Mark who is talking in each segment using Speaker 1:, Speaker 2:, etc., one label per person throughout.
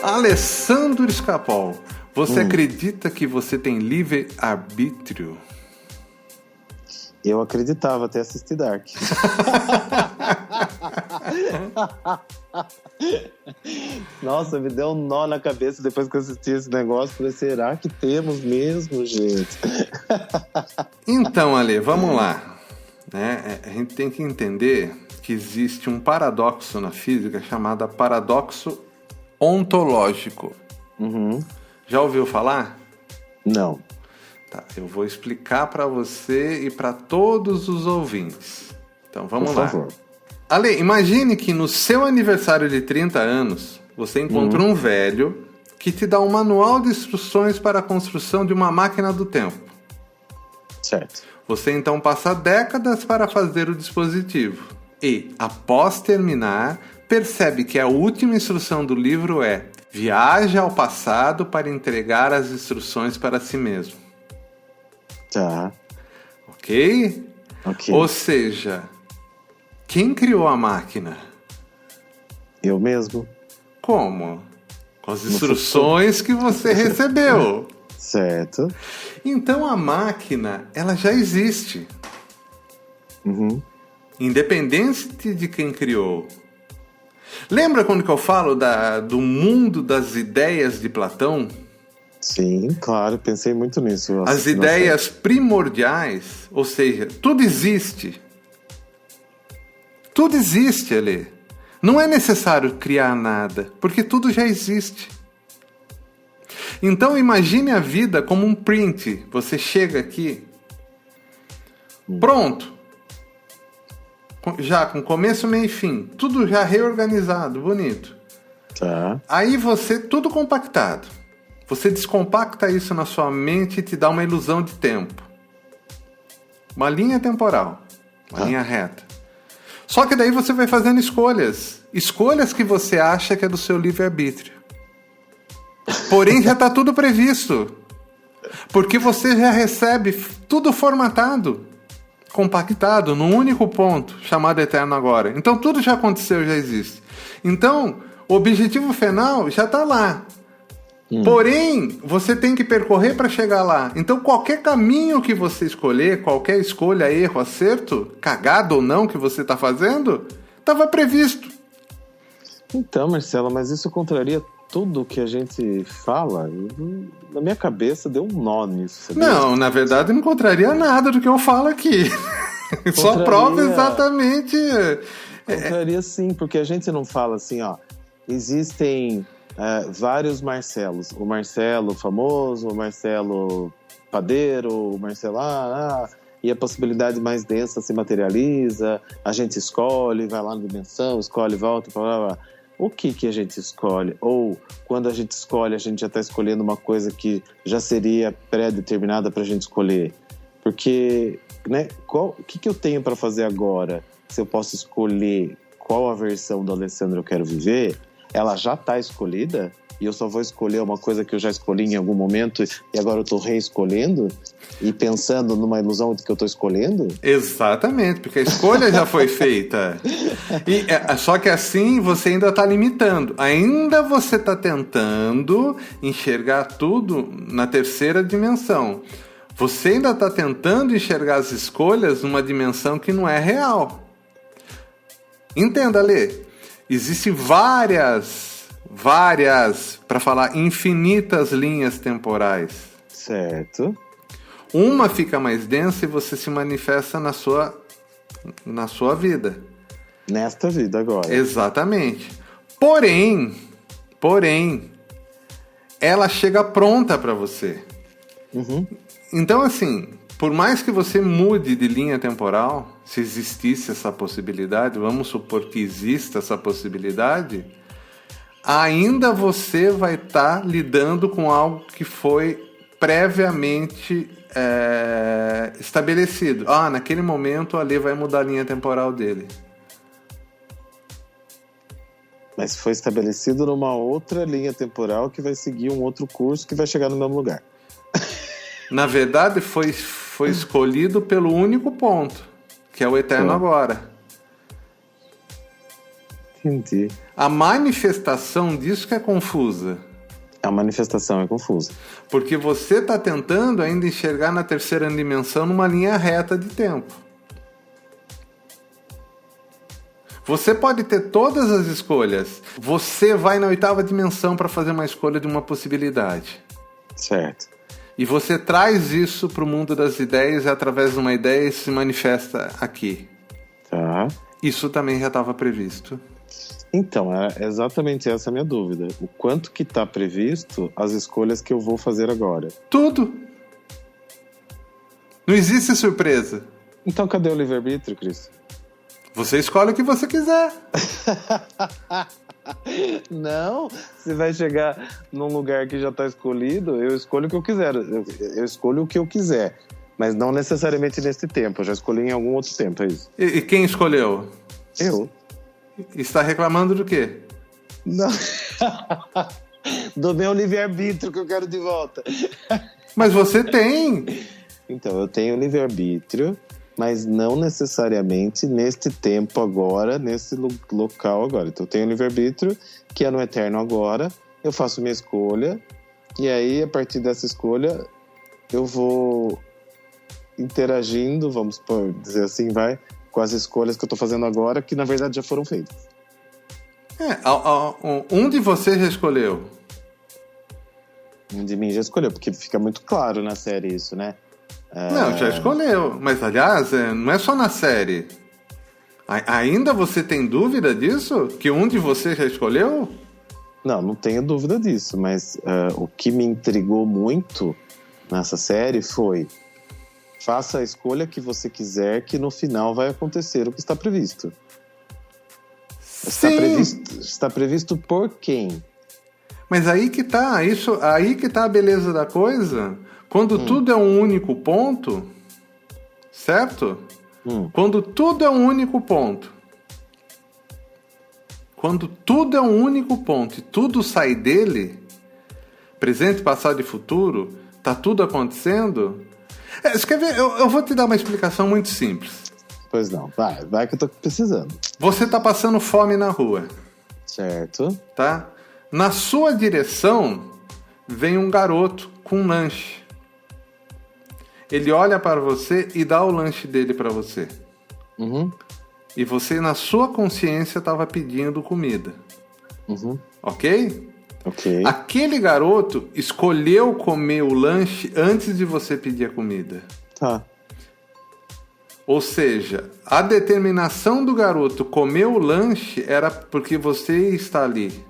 Speaker 1: Alessandro Escapol, você acredita que você tem livre-arbítrio?
Speaker 2: Eu acreditava até assistir Dark. Nossa, me deu um nó na cabeça depois que eu assisti esse negócio. Falei, será que temos mesmo, gente?
Speaker 1: Então, Ale, vamos lá. A gente tem que entender que existe um paradoxo na física chamado paradoxo ontológico. Já ouviu falar?
Speaker 2: Não.
Speaker 1: Tá, eu vou explicar para você e para todos os ouvintes. Então, vamos lá. Por favor. Ale, imagine que no seu aniversário de 30 anos, você encontra um velho que te dá um manual de instruções para a construção de uma máquina do tempo.
Speaker 2: Certo.
Speaker 1: Você então passa décadas para fazer o dispositivo. E, após terminar, percebe que a última instrução do livro é: viaje ao passado para entregar as instruções para si mesmo.
Speaker 2: Tá.
Speaker 1: Ok? Ou seja, quem criou a máquina?
Speaker 2: Eu mesmo.
Speaker 1: Como? Com as instruções que você recebeu.
Speaker 2: Certo.
Speaker 1: Então a máquina, ela já existe. Independente de quem criou. Lembra quando que eu falo do mundo das ideias de Platão?
Speaker 2: Sim, claro, pensei muito nisso.
Speaker 1: As ideias primordiais, ou seja, tudo existe. Tudo existe, Ale. Não é necessário criar nada, porque tudo já existe. Então imagine a vida como um print. Você chega aqui, pronto. Já com começo, meio e fim. Tudo já reorganizado, bonito.
Speaker 2: Tá.
Speaker 1: Aí você, tudo compactado. Você descompacta isso na sua mente e te dá uma ilusão de tempo. Uma linha temporal. Uma linha reta. Só que daí você vai fazendo escolhas. Escolhas que você acha que é do seu livre-arbítrio. Porém, já está tudo previsto. Porque você já recebe tudo formatado, compactado num único ponto, chamado eterno agora. Então, tudo já aconteceu, já existe. Então, o objetivo final já está lá. Porém, você tem que percorrer para chegar lá. Então, qualquer caminho que você escolher, qualquer escolha, erro, acerto, cagado ou não que você está fazendo, estava previsto.
Speaker 2: Então, Marcelo, mas isso contraria tudo que a gente fala? Na minha cabeça deu um nó nisso. Sabia?
Speaker 1: Não, na verdade não contraria nada do que eu falo aqui. Só prova exatamente.
Speaker 2: Contraria sim, porque a gente não fala assim, ó. Existem vários Marcelos. O Marcelo famoso, o Marcelo padeiro, o Marcelo... e a possibilidade mais densa se materializa, a gente escolhe, vai lá na dimensão, escolhe, volta, blá, blá, blá. O que a gente escolhe? Ou, quando a gente escolhe, a gente já está escolhendo uma coisa que já seria pré-determinada para a gente escolher. Porque, né, o que eu tenho para fazer agora? Se eu posso escolher qual a versão do Alessandro eu quero viver, ela já está escolhida? E eu só vou escolher uma coisa que eu já escolhi em algum momento e agora eu estou reescolhendo e pensando numa ilusão de que eu estou escolhendo?
Speaker 1: Exatamente, porque a escolha já foi feita. Só que assim você ainda está limitando. Ainda você está tentando enxergar tudo na terceira dimensão. Você ainda está tentando enxergar as escolhas numa dimensão que não é real. Entenda, Lê. Existem várias, para falar infinitas linhas temporais.
Speaker 2: Certo.
Speaker 1: Uma fica mais densa e você se manifesta na sua vida.
Speaker 2: Nesta vida agora.
Speaker 1: Exatamente. Porém, ela chega pronta para você. Então, assim, por mais que você mude de linha temporal, se existisse essa possibilidade, vamos supor que exista essa possibilidade, ainda você vai estar lidando com algo que foi previamente estabelecido. Naquele momento ali vai mudar a linha temporal dele.
Speaker 2: Mas foi estabelecido numa outra linha temporal que vai seguir um outro curso que vai chegar no mesmo lugar.
Speaker 1: Na verdade, foi escolhido pelo único ponto, que é o eterno agora.
Speaker 2: Entendi.
Speaker 1: A manifestação disso que é confusa.
Speaker 2: A manifestação é confusa.
Speaker 1: Porque você está tentando ainda enxergar na terceira dimensão numa linha reta de tempo. Você pode ter todas as escolhas. Você vai na oitava dimensão para fazer uma escolha de uma possibilidade.
Speaker 2: Certo.
Speaker 1: E você traz isso para o mundo das ideias e através de uma ideia se manifesta aqui.
Speaker 2: Tá.
Speaker 1: Isso também já estava previsto.
Speaker 2: Então, é exatamente essa a minha dúvida. O quanto que está previsto as escolhas que eu vou fazer agora?
Speaker 1: Tudo. Não existe surpresa.
Speaker 2: Então, cadê o livre-arbítrio, Cris?
Speaker 1: Você escolhe o que você quiser.
Speaker 2: Não, você vai chegar num lugar que já está escolhido, eu escolho o que eu quiser. Eu escolho o que eu quiser, mas não necessariamente nesse tempo. Eu já escolhi em algum outro tempo, é isso.
Speaker 1: E quem escolheu?
Speaker 2: Eu.
Speaker 1: Está reclamando do quê?
Speaker 2: Não. Do meu livre-arbítrio que eu quero de volta.
Speaker 1: Mas você tem.
Speaker 2: Então, eu tenho livre-arbítrio, mas não necessariamente neste tempo agora, nesse local agora. Então, eu tenho livre-arbítrio, que é no eterno agora, eu faço minha escolha, e aí, a partir dessa escolha, eu vou interagindo, vamos dizer assim, com as escolhas que eu estou fazendo agora, que na verdade já foram feitas.
Speaker 1: Um de vocês já escolheu?
Speaker 2: Um de mim já escolheu, porque fica muito claro na série isso, né?
Speaker 1: Não, já escolheu. Mas, aliás, não é só na série. Ainda você tem dúvida disso? Que um de vocês já escolheu?
Speaker 2: Não tenho dúvida disso, mas o que me intrigou muito nessa série foi: faça a escolha que você quiser, que no final vai acontecer o que está previsto. Está previsto por quem?
Speaker 1: Mas aí que tá, aí que tá a beleza da coisa. Quando tudo é um único ponto, certo? Quando tudo é um único ponto. Quando tudo é um único ponto e tudo sai dele, presente, passado e futuro, tá tudo acontecendo. Você quer ver? Eu vou te dar uma explicação muito simples.
Speaker 2: Pois não, vai que eu tô precisando.
Speaker 1: Você tá passando fome na rua.
Speaker 2: Certo.
Speaker 1: Tá? Na sua direção vem um garoto com um lanche. Ele olha para você e dá o lanche dele para você.
Speaker 2: Uhum.
Speaker 1: E você, na sua consciência, estava pedindo comida.
Speaker 2: Uhum.
Speaker 1: Ok?
Speaker 2: Ok.
Speaker 1: Aquele garoto escolheu comer o lanche antes de você pedir a comida.
Speaker 2: Tá.
Speaker 1: Ou seja, a determinação do garoto comer o lanche era porque você está ali.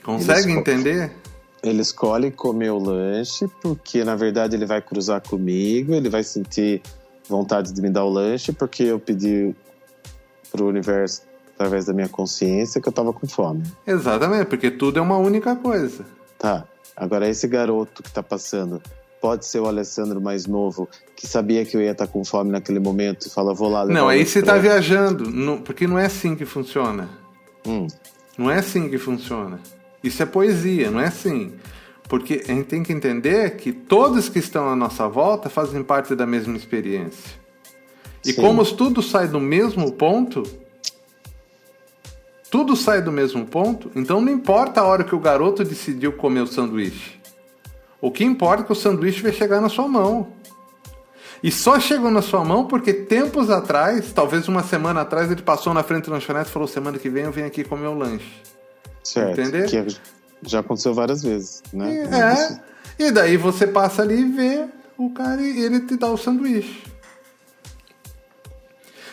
Speaker 1: Consegue entender?
Speaker 2: Ele escolhe comer o lanche porque, na verdade, ele vai cruzar comigo, ele vai sentir vontade de me dar o lanche porque eu pedi pro universo, através da minha consciência, que eu tava com fome.
Speaker 1: Exatamente, porque tudo é uma única coisa.
Speaker 2: Tá. Agora, esse garoto que tá passando pode ser o Alessandro mais novo, que sabia que eu ia estar com fome naquele momento e fala, vou lá levar.
Speaker 1: Não, aí você tá viajando, porque não é assim que funciona. Não é assim que funciona. Isso é poesia, não é assim. Porque a gente tem que entender que todos que estão à nossa volta fazem parte da mesma experiência. E como tudo sai do mesmo ponto, então não importa a hora que o garoto decidiu comer o sanduíche. O que importa é que o sanduíche vai chegar na sua mão. E só chegou na sua mão porque tempos atrás, talvez uma semana atrás, ele passou na frente do lanchonete e falou, semana que vem eu venho aqui comer o lanche.
Speaker 2: Certo.
Speaker 1: Entender?
Speaker 2: Que já aconteceu várias vezes, né?
Speaker 1: E daí você passa ali e vê o cara e ele te dá o sanduíche.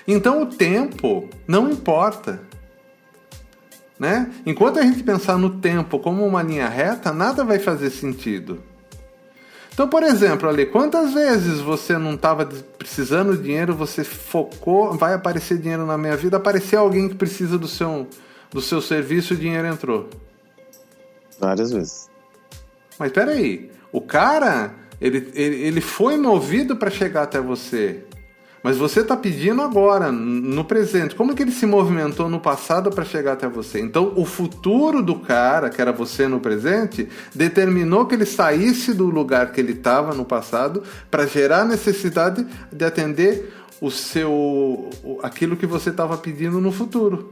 Speaker 1: Então o tempo não importa. Né? Enquanto a gente pensar no tempo como uma linha reta, nada vai fazer sentido. Então, por exemplo, ali, quantas vezes você não estava precisando de dinheiro, você focou, vai aparecer dinheiro na minha vida, apareceu alguém que precisa do seu serviço e o dinheiro entrou?
Speaker 2: Várias vezes.
Speaker 1: Mas peraí, o cara, ele foi movido para chegar até você. Mas você está pedindo agora, no presente. Como que ele se movimentou no passado para chegar até você? Então, o futuro do cara, que era você no presente, determinou que ele saísse do lugar que ele estava no passado para gerar a necessidade de atender aquilo que você estava pedindo no futuro.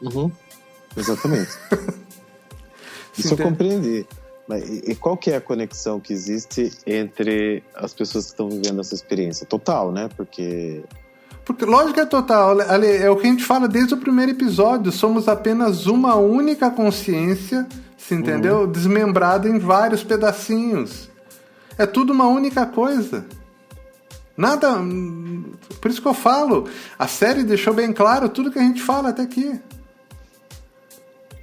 Speaker 2: Uhum. Exatamente. Isso eu compreendi. E qual que é a conexão que existe entre as pessoas que estão vivendo essa experiência? Total, né? Porque
Speaker 1: lógico que é total. Ali, é o que a gente fala desde o primeiro episódio. Somos apenas uma única consciência, se entendeu? Desmembrada em vários pedacinhos. É tudo uma única coisa. Nada... Por isso que eu falo. A série deixou bem claro tudo que a gente fala até aqui.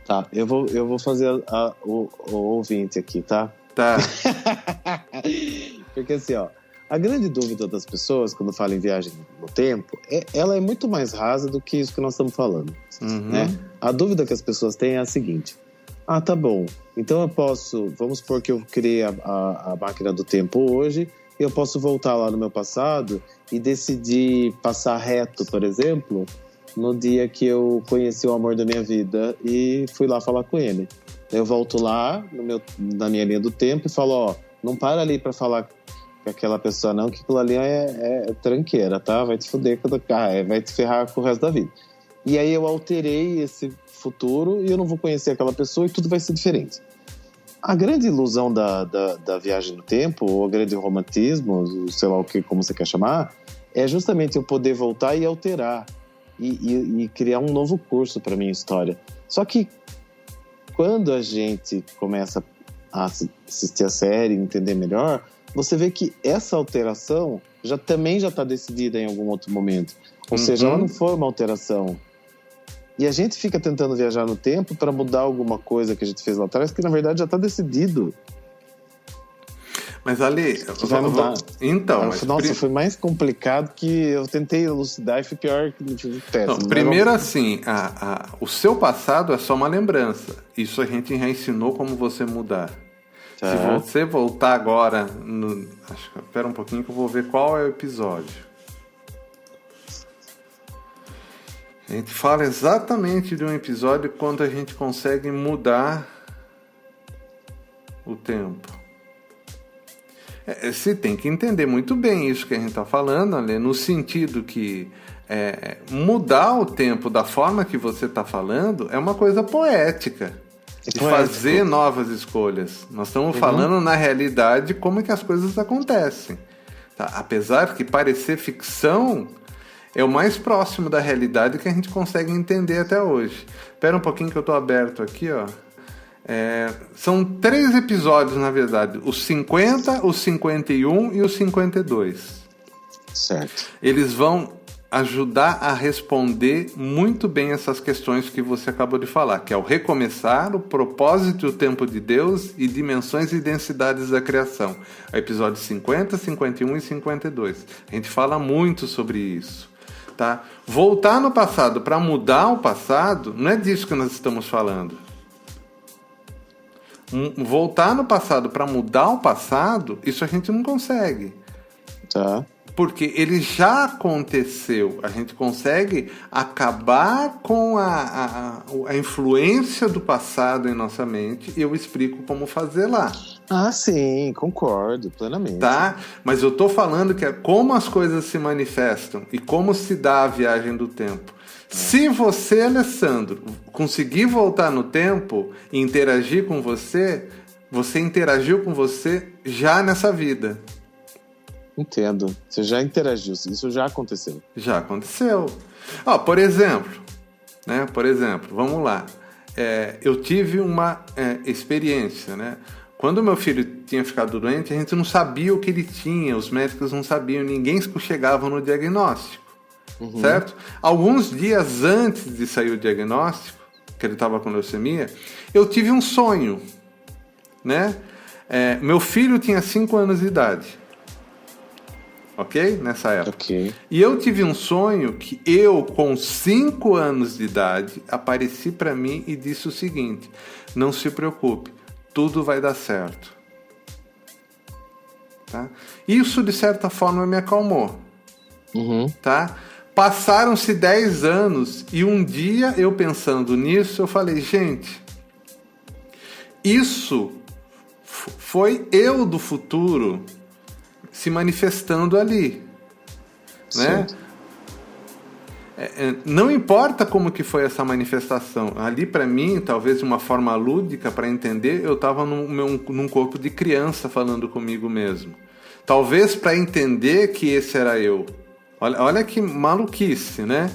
Speaker 2: Tá, eu vou fazer o ouvinte aqui, tá?
Speaker 1: Tá.
Speaker 2: Porque assim, ó, a grande dúvida das pessoas quando falam em viagem no tempo, ela é muito mais rasa do que isso que nós estamos falando, né? A dúvida que as pessoas têm é a seguinte: ah, tá bom, então eu posso, vamos supor que eu criei a máquina do tempo hoje, e eu posso voltar lá no meu passado e decidir passar reto, por exemplo, no dia que eu conheci o amor da minha vida e fui lá falar com ele. Eu volto lá na minha linha do tempo e falo, ó, não para ali pra falar com aquela pessoa não, que aquilo ali é tranqueira, tá? Vai te fuder, vai te ferrar com o resto da vida. E aí eu alterei esse futuro e eu não vou conhecer aquela pessoa e tudo vai ser diferente. A grande ilusão da viagem no tempo, ou o grande romantismo, sei lá como você quer chamar, é justamente eu poder voltar e alterar e criar um novo curso para minha história. Só que quando a gente começa a assistir a série e entender melhor, você vê que essa alteração também já está decidida em algum outro momento. Ou seja, ela não foi uma alteração. E a gente fica tentando viajar no tempo para mudar alguma coisa que a gente fez lá atrás, que na verdade já está decidido.
Speaker 1: Mas ali...
Speaker 2: vai mudar.
Speaker 1: Então...
Speaker 2: Nossa, foi mais complicado que eu tentei elucidar e foi pior que o teste.
Speaker 1: Não, primeiro assim, o seu passado é só uma lembrança. Isso a gente já ensinou como você mudar. Tá. Se você voltar agora... Espera um pouquinho que eu vou ver qual é o episódio. A gente fala exatamente de um episódio quando a gente consegue mudar o tempo. Você tem que entender muito bem isso que a gente está falando, ali, no sentido que mudar o tempo da forma que você está falando é uma coisa poética. De fazer novas escolhas. Nós estamos falando, na realidade, como é que as coisas acontecem. Tá? Apesar que parecer ficção, é o mais próximo da realidade que a gente consegue entender até hoje. Espera um pouquinho que eu estou aberto aqui, ó. São 3 episódios, na verdade. Os 50, os 51 e os 52.
Speaker 2: Certo.
Speaker 1: Eles vão ajudar a responder muito bem essas questões que você acabou de falar, que é o recomeçar, o propósito e o tempo de Deus e dimensões e densidades da criação. Episódios 50, 51 e 52. A gente fala muito sobre isso. Tá? Voltar no passado para mudar o passado, não é disso que nós estamos falando. Voltar no passado para mudar o passado, isso a gente não consegue.
Speaker 2: Tá.
Speaker 1: Porque ele já aconteceu. A gente consegue acabar com a influência do passado em nossa mente e eu explico como fazer lá.
Speaker 2: Ah, sim, concordo plenamente.
Speaker 1: Tá? Mas eu tô falando que é como as coisas se manifestam e como se dá a viagem do tempo. Se você, Alessandro, conseguir voltar no tempo e interagir com você interagiu com você já nessa vida.
Speaker 2: Entendo. Você já interagiu, isso já aconteceu.
Speaker 1: Já aconteceu. Por exemplo, vamos lá. Eu tive uma experiência, né? Quando meu filho tinha ficado doente, a gente não sabia o que ele tinha, os médicos não sabiam, ninguém chegava no diagnóstico, certo? Alguns dias antes de sair o diagnóstico, que ele estava com leucemia, eu tive um sonho, né? Meu filho tinha 5 anos de idade. Ok? Nessa época.
Speaker 2: Okay.
Speaker 1: E eu tive um sonho que eu, com 5 anos de idade, apareci para mim e disse o seguinte: não se preocupe, tudo vai dar certo. Tá? Isso, de certa forma, me acalmou. Tá? Passaram-se 10 anos e um dia, eu pensando nisso, eu falei, gente, isso foi eu do futuro se manifestando ali, né? Não importa como que foi essa manifestação. Ali, para mim, talvez de uma forma lúdica, para entender, eu estava num corpo de criança falando comigo mesmo. Talvez para entender que esse era eu. Olha que maluquice, né?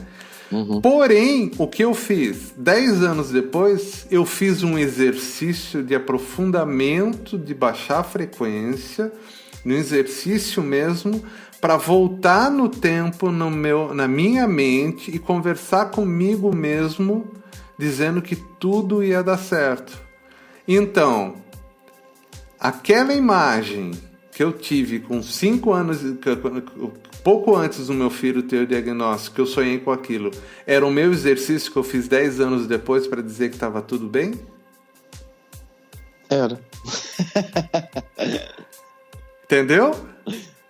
Speaker 2: Uhum.
Speaker 1: Porém, o que eu fiz? 10 anos depois, eu fiz um exercício de aprofundamento, de baixar a frequência, no exercício mesmo, para voltar no tempo, na minha mente, e conversar comigo mesmo, dizendo que tudo ia dar certo. Então, aquela imagem que eu tive com 5 anos, pouco antes do meu filho ter o diagnóstico, que eu sonhei com aquilo, era o meu exercício que eu fiz 10 anos depois para dizer que estava tudo bem?
Speaker 2: Era.
Speaker 1: Entendeu?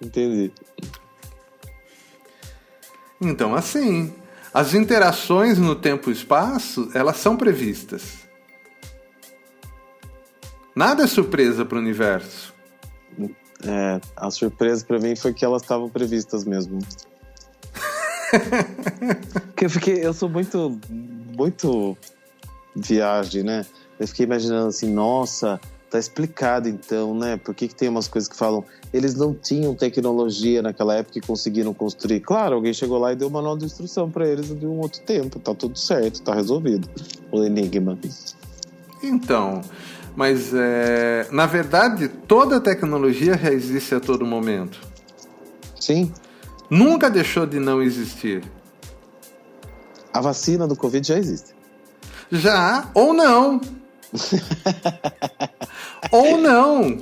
Speaker 2: Entendi.
Speaker 1: Então, assim, as interações no tempo e espaço, elas são previstas. Nada é surpresa para o universo.
Speaker 2: A surpresa pra mim foi que elas estavam previstas mesmo. Porque eu sou muito viagem, né? Eu fiquei imaginando assim, nossa, tá explicado então, né? Por que tem umas coisas que falam, eles não tinham tecnologia naquela época e conseguiram construir. Claro, alguém chegou lá e deu manual de instrução pra eles de um outro tempo, tá tudo certo, tá resolvido. O enigma.
Speaker 1: Então, mas na verdade toda a tecnologia já existe a todo momento.
Speaker 2: Sim.
Speaker 1: Nunca deixou de não existir.
Speaker 2: A vacina do Covid já existe.
Speaker 1: Já, ou não. Ou não.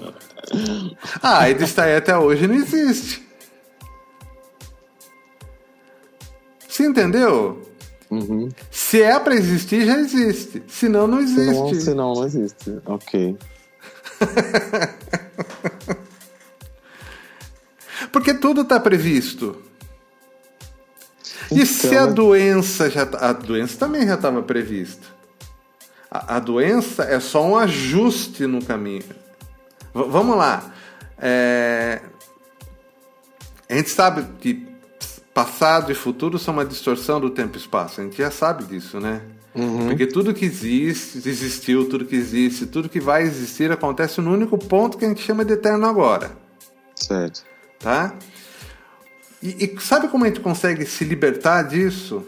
Speaker 1: A AIDS está aí até hoje, não existe. Você entendeu?
Speaker 2: Uhum.
Speaker 1: Se é pra existir, já existe. Senão, não existe.
Speaker 2: Senão não existe. Ok.
Speaker 1: Porque tudo está previsto. E
Speaker 2: Então,
Speaker 1: se a doença já... A doença também já estava prevista. A doença é só um ajuste no caminho. Vamos lá. A gente sabe que passado e futuro são uma distorção do tempo e espaço. A gente já sabe disso, né?
Speaker 2: Uhum.
Speaker 1: Porque tudo que existiu, tudo que existe, tudo que vai existir acontece no único ponto que a gente chama de eterno agora.
Speaker 2: Certo.
Speaker 1: Tá? E sabe como a gente consegue se libertar disso?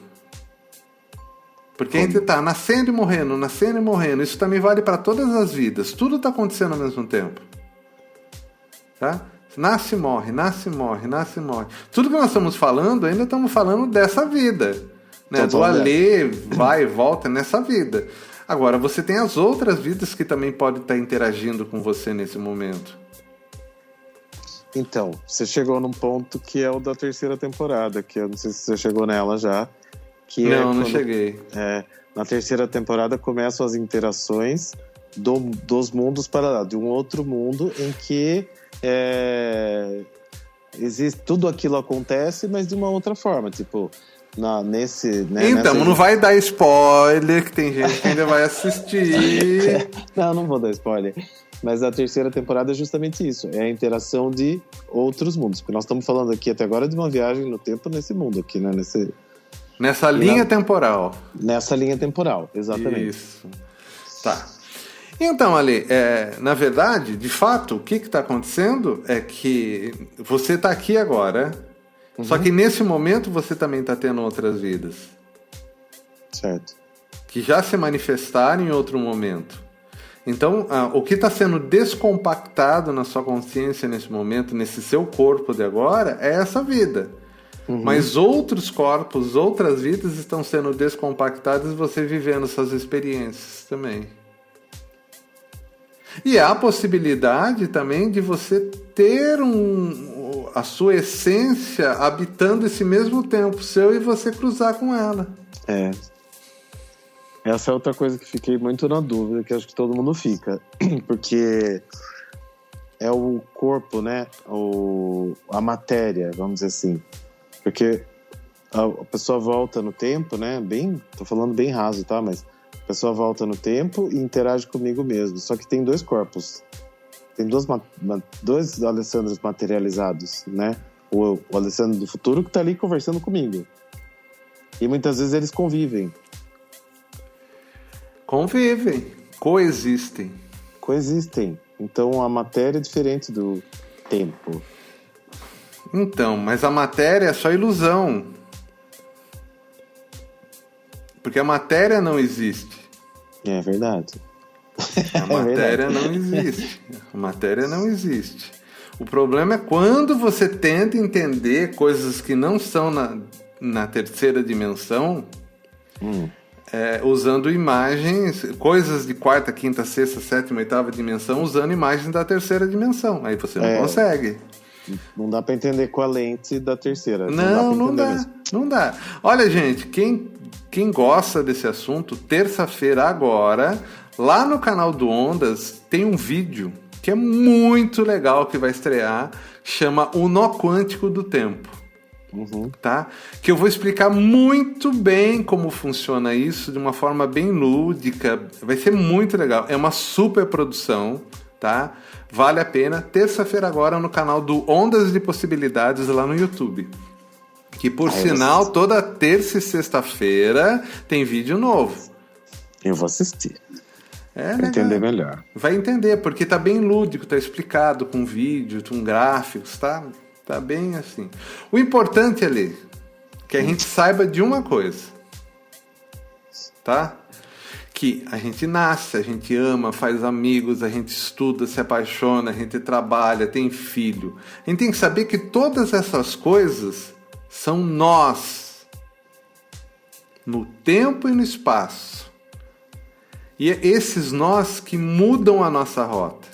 Speaker 1: Porque a gente está nascendo e morrendo, nascendo e morrendo. Isso também vale para todas as vidas. Tudo está acontecendo ao mesmo tempo. Tá? Nasce e morre, nasce e morre, nasce e morre. Tudo que nós estamos falando, ainda estamos falando dessa vida. Né? Do alê, vai e volta nessa vida. Agora, você tem as outras vidas que também podem estar interagindo com você nesse momento.
Speaker 2: Então, você chegou num ponto que é o da terceira temporada, que eu não sei se você chegou nela já. Que
Speaker 1: não cheguei.
Speaker 2: Na terceira temporada começam as interações dos mundos paralelos, de um outro mundo em que existe, tudo aquilo acontece, mas de uma outra forma, tipo, então,
Speaker 1: não vai dar spoiler, que tem gente que ainda vai assistir.
Speaker 2: Não vou dar spoiler. Mas a terceira temporada é justamente isso, é a interação de outros mundos, porque nós estamos falando aqui até agora de uma viagem no tempo nesse mundo aqui, né?
Speaker 1: Nessa linha temporal.
Speaker 2: Nessa linha temporal, exatamente.
Speaker 1: Isso. Tá. Então, Ale, na verdade, de fato, o que está acontecendo é que você está aqui agora, só que nesse momento você também está tendo outras vidas.
Speaker 2: Certo.
Speaker 1: Que já se manifestaram em outro momento. Então, o que está sendo descompactado na sua consciência nesse momento, nesse seu corpo de agora, é essa vida. Mas outros corpos, outras vidas estão sendo descompactadas e você vivendo essas experiências também. E há a possibilidade também de você ter a sua essência habitando esse mesmo tempo seu e você cruzar com ela.
Speaker 2: Essa é outra coisa que fiquei muito na dúvida, que acho que todo mundo fica. Porque é o corpo, né? A matéria, vamos dizer assim. Porque a pessoa volta no tempo, né? Tô falando bem raso, tá? Mas a pessoa volta no tempo e interage comigo mesmo. Só que tem dois corpos. Tem dois Alessandros materializados, né? O Alessandro do futuro que tá ali conversando comigo. E muitas vezes eles convivem.
Speaker 1: Convivem, coexistem.
Speaker 2: Coexistem. Então a matéria é diferente do tempo.
Speaker 1: Então, mas a matéria é só ilusão. Porque a matéria não existe.
Speaker 2: É verdade.
Speaker 1: A matéria não existe. A matéria não existe. O problema é quando você tenta entender coisas que não são na terceira dimensão, usando imagens, coisas de quarta, quinta, sexta, sétima, oitava dimensão, usando imagens da terceira dimensão. Aí você não consegue.
Speaker 2: Não dá pra entender com a lente da terceira.
Speaker 1: Não dá. Olha, gente, quem gosta desse assunto, terça-feira agora, lá no canal do Ondas, tem um vídeo que é muito legal que vai estrear, chama O Nó Quântico do Tempo. Tá? Que eu vou explicar muito bem como funciona isso de uma forma bem lúdica. Vai ser muito legal. É uma super produção, tá? Vale a pena. Terça-feira agora no canal do Ondas de Possibilidades lá no YouTube. Que por sinal, toda terça e sexta-feira tem vídeo novo.
Speaker 2: Eu vou assistir.
Speaker 1: Pra
Speaker 2: entender melhor.
Speaker 1: Vai entender, porque tá bem lúdico, tá explicado com vídeo, com gráficos, tá? Tá bem assim. O importante ali, que a gente saiba de uma coisa, tá? Que a gente nasce, a gente ama, faz amigos, a gente estuda, se apaixona, a gente trabalha, tem filho. A gente tem que saber que todas essas coisas são nós, no tempo e no espaço. E é esses nós que mudam a nossa rota.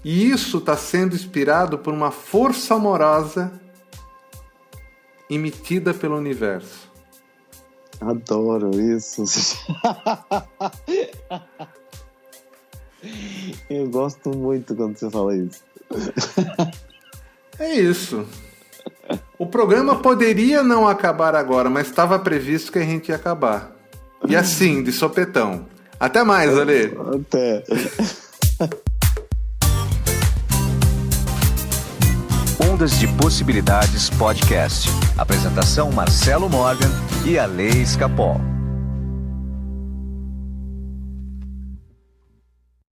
Speaker 1: E isso está sendo inspirado por uma força amorosa emitida pelo universo.
Speaker 2: Adoro isso. Eu gosto muito quando você fala isso.
Speaker 1: É isso. O programa poderia não acabar agora, mas estava previsto que a gente ia acabar. E assim, de sopetão. Até mais, Ale.
Speaker 2: Até.
Speaker 3: Ondas de Possibilidades Podcast. Apresentação Marcelo Morgan e Ale Escapol.